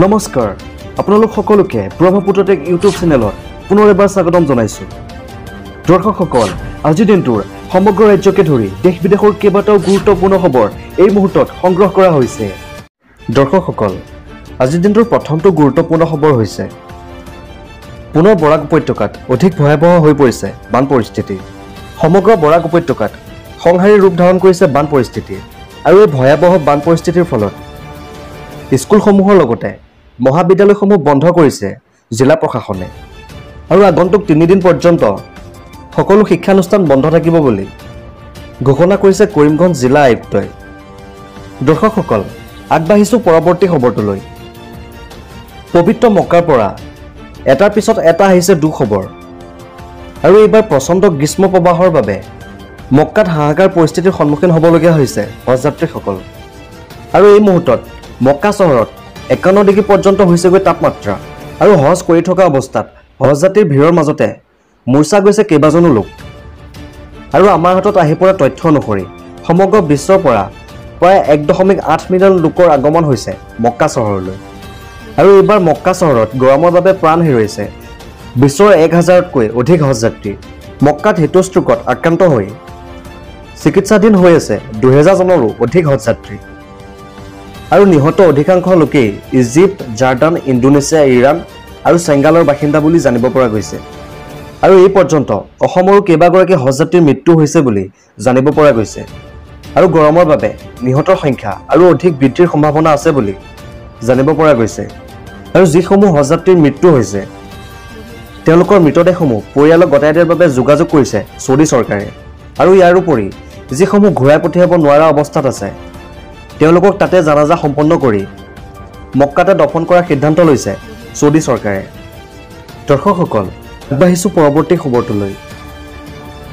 নমস্কাৰ আপোনালোক সকলোকে ব্ৰহ্মপুত্ৰ ইউটিউব চেনেলত পুনৰ এবাৰ স্বাগতম জনাইছো। দৰ্শকসকল, আজিৰ দিনটোৰ সমগ্ৰ ৰাজ্যকে ধৰি দেশ বিদেশৰ কেইবাটাও গুৰুত্বপূৰ্ণ খবৰ এই মুহূৰ্তত সংগ্ৰহ কৰা হৈছে। দৰ্শকসকল, আজিৰ দিনটোৰ প্ৰথমটো গুৰুত্বপূৰ্ণ খবৰ হৈছে পুনৰ বৰাক উপত্যকাত অধিক ভয়াৱহ হৈ পৰিছে বান পৰিস্থিতি। সমগ্ৰ বৰাক উপত্যকাত সংহাৰী ৰূপ ধাৰণ কৰিছে বান পৰিস্থিতি আৰু এই ভয়াৱহ বান পৰিস্থিতিৰ ফলত স্কুলসমূহৰ লগতে মহাবিদ্যালয়সমূহ বন্ধ কৰিছে জিলা প্ৰশাসনে আৰু আগন্তুক 3 দিন পৰ্যন্ত সকলো শিক্ষানুষ্ঠান বন্ধ থাকিব বুলি ঘোষণা কৰিছে কৰিমগঞ্জ জিলা আয়ুক্তই। দৰ্শকসকল, আগবাঢ়িছো পৰৱৰ্তী খবৰটোলৈ। পবিত্ৰ মক্কাৰ পৰা এটাৰ পিছত এটা আহিছে দুখবৰ আৰু এইবাৰ প্ৰচণ্ড গ্ৰীষ্ম প্ৰবাহৰ বাবে মক্কাত হাহাকাৰ পৰিস্থিতিৰ সন্মুখীন হ'বলগীয়া হৈছে হজযাত্ৰীসকল। আৰু এই মুহূৰ্তত মক্কা চহৰত 51 ডিগ্ৰী পৰ্যন্ত হৈছেগৈ তাপমাত্ৰা আৰু হজ কৰি থকা অৱস্থাত হজযাত্ৰীৰ ভিৰৰ মাজতে মূৰ্ছা গৈছে কেইবাজনো লোক। আৰু আমাৰ হাতত আহি পৰা তথ্য অনুসৰি সমগ্ৰ বিশ্বৰ পৰা প্ৰায় 1.8 মিলিয়ন লোকৰ আগমন হৈছে মক্কা চহৰলৈ। আৰু এইবাৰ মক্কা চহৰত গৰমৰ বাবে প্ৰাণ হেৰুৱাইছে বিশ্বৰ 1000তকৈ অধিক হজযাত্ৰী। মক্কাত হিটষ্ট্ৰোকত আক্ৰান্ত হৈ চিকিৎসাধীন হৈ আছে 2000 জনৰো অধিক হজযাত্ৰী। আৰু নিহত অধিকাংশ লোকেই ইজিপ্ত, জৰ্ডান, ইণ্ডোনেছিয়া, ইৰাণ আৰু চেংগালৰ বাসিন্দা বুলি জানিব পৰা গৈছে। আৰু এই পৰ্যন্ত অসমৰো কেইবাগৰাকী হজযাত্ৰীৰ মৃত্যু হৈছে বুলি জানিব পৰা গৈছে। আৰু গৰমৰ বাবে নিহতৰ সংখ্যা আৰু অধিক বৃদ্ধিৰ সম্ভাৱনা আছে বুলি জানিব পৰা গৈছে। আৰু যিসমূহ হজযাত্ৰীৰ মৃত্যু হৈছে তেওঁলোকৰ মৃতদেহসমূহ পৰিয়ালক গতাই দিয়াৰ বাবে যোগাযোগ কৰিছে ছৌদি চৰকাৰে। আৰু ইয়াৰ উপৰি যিসমূহ ঘূৰাই পঠিয়াব নোৱাৰা অৱস্থাত আছে তেওঁলোকক তাতে জানাজা সম্পন্ন কৰি মক্কাতে দফন কৰাৰ সিদ্ধান্ত লৈছে ছৌদি চৰকাৰে। দৰ্শকসকল, আগবাঢ়িছো পৰৱৰ্তী খবৰটোলৈ।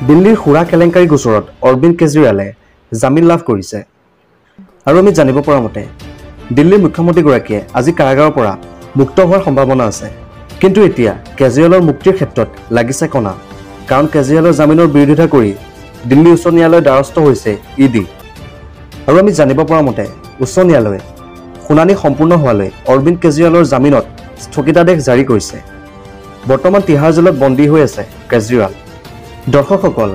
দিল্লীৰ সুৰা কেলেংকাৰী গোচৰত অৰবিন্দ কেজৰিৱালে জামিন লাভ কৰিছে। আৰু আমি জানিব পৰা মতে দিল্লীৰ মুখ্যমন্ত্ৰীগৰাকীয়ে আজি কাৰাগাৰৰ পৰা মুক্ত হোৱাৰ সম্ভাৱনা আছে। কিন্তু এতিয়া কেজৰিৱালৰ মুক্তিৰ ক্ষেত্ৰত লাগিছে কণা, কাৰণ কেজৰিৱালৰ জামিনৰ বিৰোধিতা কৰি দিল্লী উচ্চ ন্যায়ালয়ৰ দ্বাৰস্থ হৈছে ইডি। আৰু আমি জানিব পৰা মতে উচ্চ ন্যায়ালয়ে শুনানি সম্পূৰ্ণ হোৱালৈ অৰবিন্দ কেজৰিৱালৰ জামিনত স্থগিতাদেশ জাৰি কৰিছে। বৰ্তমান তিহাৰ জেলত বন্দী হৈ আছে কেজৰিৱাল। দৰ্শকসকল,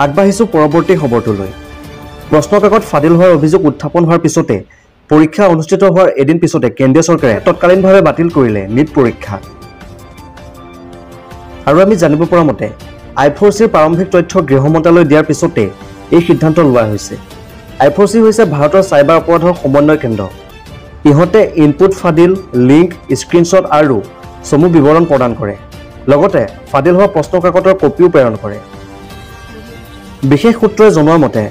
আগবাঢ়িছো পৰৱৰ্তী খবৰটোলৈ। প্ৰশ্নকাকত ফাদিল হোৱাৰ অভিযোগ উত্থাপন হোৱাৰ পিছতে পৰীক্ষা অনুষ্ঠিত হোৱাৰ এদিন পিছতে কেন্দ্ৰীয় চৰকাৰে তৎকালীনভাৱে বাতিল কৰিলে নীট পৰীক্ষা। আৰু আমি জানিব পৰা মতে I4Cৰ প্ৰাৰম্ভিক তথ্য গৃহ মন্ত্ৰালয় দিয়াৰ পিছতে এই সিদ্ধান্ত লোৱা হৈছে। I4C হৈছে ভাৰতৰ চাইবাৰ অপৰাধৰ সমন্বয় কেন্দ্ৰ। ইহঁতে ইনপুট ফাদিল, লিংক, স্ক্ৰীনশ্বট আৰু চমু বিৱৰণ প্ৰদান কৰে, লগতে ফাদিল হোৱা প্ৰশ্নকাকতৰ কপিও প্ৰেৰণ কৰে। বিশেষ সূত্ৰই জনোৱা মতে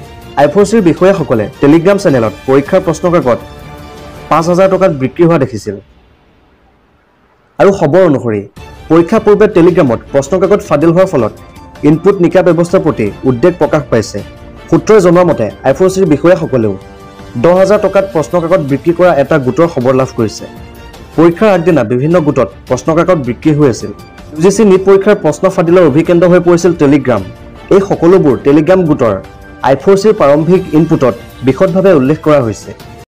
I4Cৰ বিষয়াসকলে টেলিগ্ৰাম চেনেলত পৰীক্ষাৰ প্ৰশ্নকাকত 5000 টকাত বিক্ৰী হোৱা দেখিছিল। আৰু খবৰ অনুসৰি পৰীক্ষা পূৰ্বে টেলিগ্ৰামত প্ৰশ্নকাকত ফাদিল হোৱাৰ ফলত ইনপুট নিকা ব্যৱস্থাৰ প্ৰতি উদ্বেগ প্ৰকাশ পাইছে। সূত্ৰই জনোৱা মতে I4Cৰ বিষয়াসকলেও 10000 টকাত প্ৰশ্নকাকত বিক্ৰী কৰা এটা গোটৰ খবৰ লাভ কৰিছে। পৰীক্ষাৰ আগদিনা বিভিন্ন গোটত প্ৰশ্নকাকত বিক্ৰী হৈ আছিল। UGC নীট পৰীক্ষাৰ প্ৰশ্ন ফাদিলৰ অভিকেন্দ্ৰ হৈ পৰিছিল টেলিগ্ৰাম। এই সকলোবোৰ টেলিগ্ৰাম গোটৰ I4Cৰ প্ৰাৰম্ভিক ইনপুটত বিশদভাৱে উল্লেখ কৰা হৈছে।